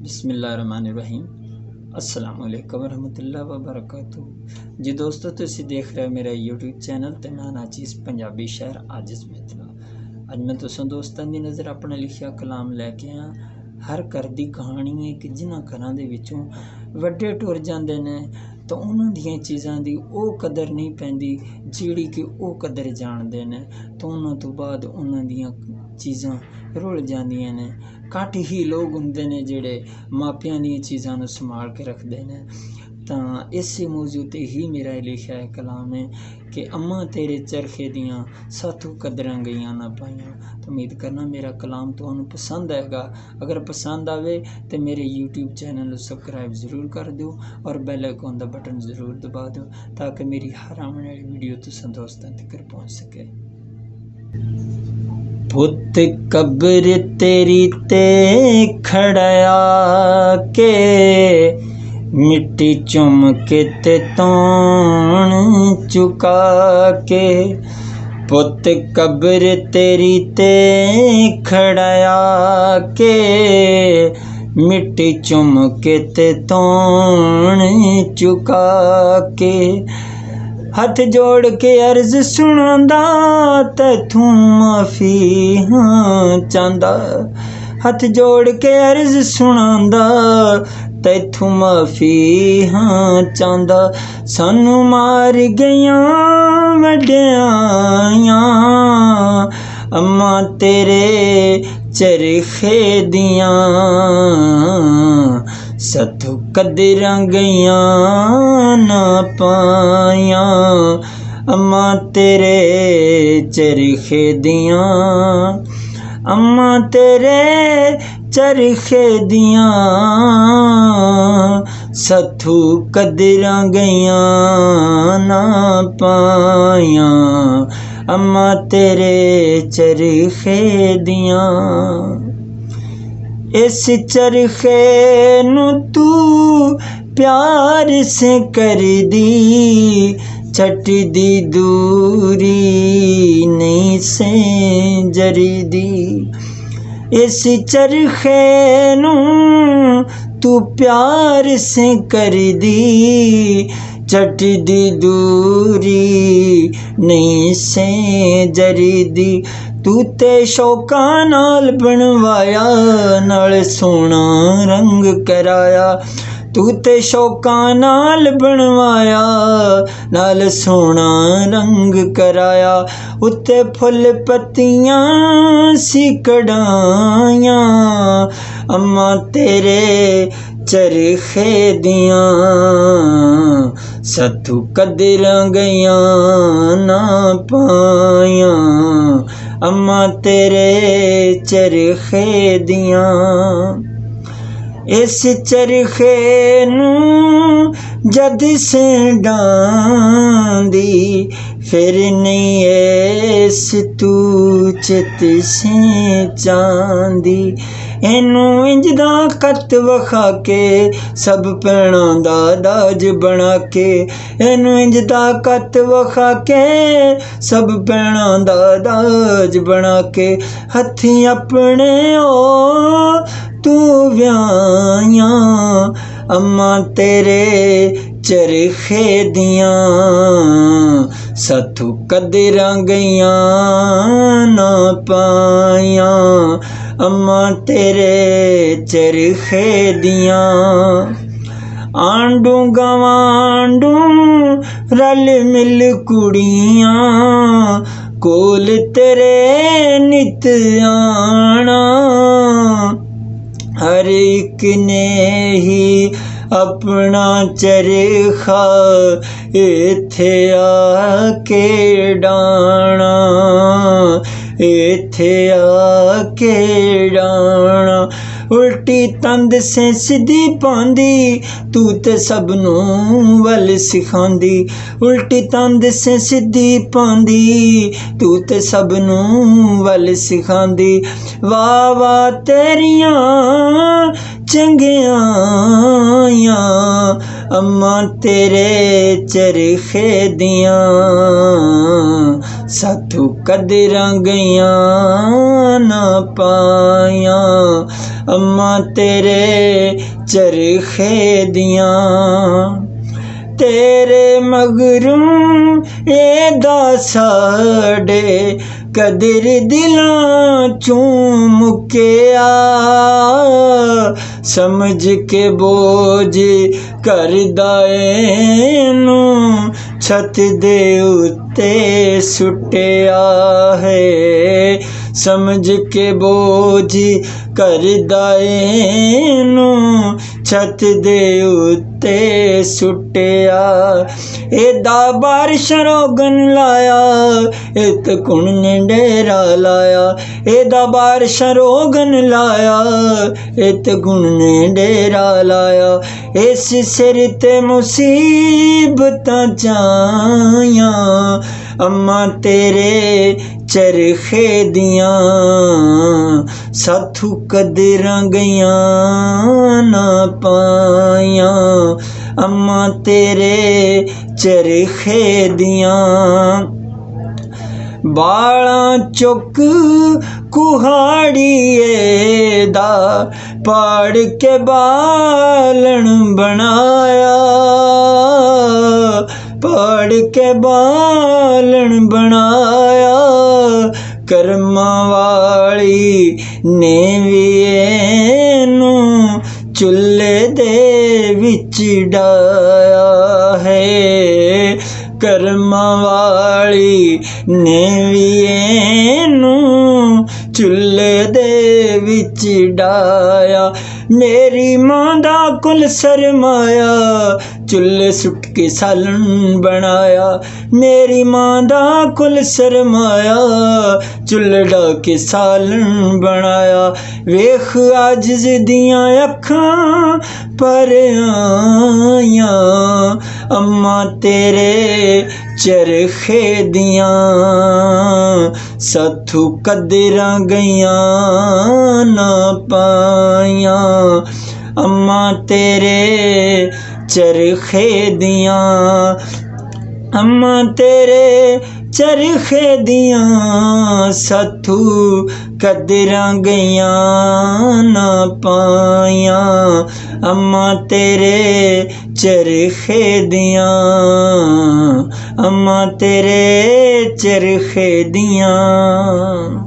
बिस्मिल्लाहिर्रहमानिर्रहीम। अस्सलाम वालेकुम वरहमतुल्लाहि वबरकातुहू। जी दोस्तों, तुसी देख रहे हो मेरा यूट्यूब चैनल ते मैं नाचीज़ पंजाबी शहर आजिज़ मित्रा। अज मैं तुसां दोस्तां दी नज़र अपना लिखिया कलाम लैके आया। हर घर दी कहानी है कि जिन्हां घरां दे विचों वड्डे टुर जांदे ने तो उन्हां दियां चीज़ां दी ओह कदर नहीं पैंदी जिहड़ी कि ओह कदर जाणदे ने, तो उन्हां तो बाद उन्हां दियां चीज़ां रुल जांदियां ने। घट ही लोग हुंदे ने जिहड़े मापियां दियां चीज़ां नूं संभाल के रखदे ने। तां इसे मौजू ते ही मेरा लिखिया है कलाम है कि अम्मा तेरे चरखे दियां साथों कदरां गईयां ना पाइयां। तो उम्मीद करना मेरा कलाम तुहानूं पसंद आएगा। अगर पसंद आवे तो मेरे यूट्यूब चैनल को सबसक्राइब ज़रूर कर दो और बेल आइकन का बटन ज़रूर दबा दो ताकि मेरी हर आने वाली वीडियो तुसां दोस्तां तक पहुँच सके। पुत कब्र तेरी ते खड़या के मिट्टी चुम के ते तौण चुका के। पुत कब्र तेरी ते खड़या के मिट्टी चुम के ते तौण चुका के। हथ जोड़ के अर्ज सुनांदा तैथों माफ़ी हाँ चांदा। हथ जोड़ के अर्ज सुनांदा तैथों माफ़ी हाँ चांदा। सानू मार गईयां वड्डियां अम्मा तेरे चरखे दियां साथों कदरां गईयां ना पाइयां। अम्मा तेरे चरखे दियां अम्मा तेरे चरखे दियां साथों कदरां गईयां ना पाइयां। अम्मा तेरे चरखे दियां। इस चरखे नू तू प्यार से कर दी छट दी दूरी नहीं से जरी दी। इस चरखे नू तू प्यार से कर दी छट दी दूरी नहीं से जरी दी। तू ते शौकां नाल बनवाया नाल सोना रंग कराया। तू ते शौकां नाल बनवाया नाल सोना रंग कराया। उत्ते फुल पत्तियां सी कढ़ाइयां अम्मा तेरे चरखे दियां साथों कदरां गईयां ना पाइयां। अम्मा तेरे चरखे दियां। इस चरखे नू जद से डांदी फिर नहीं ऐस तू चित से चांदी। इनू इंजदा कत वखा के सब भैणां दा दाज बना के। इनू इंजदा कत वखा के सब भैणां दा दाज बना के। हथी अपने ओ तू व्याहियां अम्मा तेरे चरखे दियां साथों कदरां गईयां ना पाइयां। अम्मा तेरे चरखे दियां। आंडू गवांडू रल मिल कुड़ियां कोल तेरे नित आना। हर एक ने ही अपना चरखा इत्थे आके डाना इत्थे आके डाना। उल्टी तंद से सीधी पांदी तू ते सबनूं वल सिखांदी। उल्टी तंद से सीधी पांदी तू ते सबनूं वल सिखांदी। वाह वाह तेरियां चंगियां अम्मा तेरे चरखे दियां साथों कदरां गईयां ना पाइयां। अम्मा तेरे चरखे दियां तेरे मगरूं एदा साडे कदर दिलां चूं मुक्या समझ के बोझ करदा एनूं छत दे उत्ते सुट्टिया है समझ के बोझ करदा एनूं छत दे उत्ते सुट्टिया एदा बारिश रोगन लाया इत कुण ने डेरा लाया एदा बारिश रोगन लाया इत गुण ने डेरा लाया इस सिर ते मुसीबतां चाया अम्मा तेरे चरखे दियां साथू कदरां गईयां ना पाया अम्मा तेरे चरखे दियां बालां चुक कुहाड़िए दा पाड़ के बालन बनाया पाड़ के बालन बनाया कर्मा वाली ने भी एनूं चुल्हे दे विच डाया है कर्मा वाली ने भी एनूं चुल्हे दे विच डाया मेरी मां दा कुल सरमाया चुल्हे सुट के सालन बनाया मेरी मां दा कुल सरमाया चुल्हे डा के सालन बनाया वेख आजिज़ दियां अखां पर आया अम्मा तेरे चरखे दियां साथू कदरां गईयां ना पाया अम्मा तेरे चरखे दियां अम्मा तेरे चरखे दियां साथू कदरां गईयां ना पाया अम्मा तेरे चरखे दियां अम्मा तेरे चरखे दियां।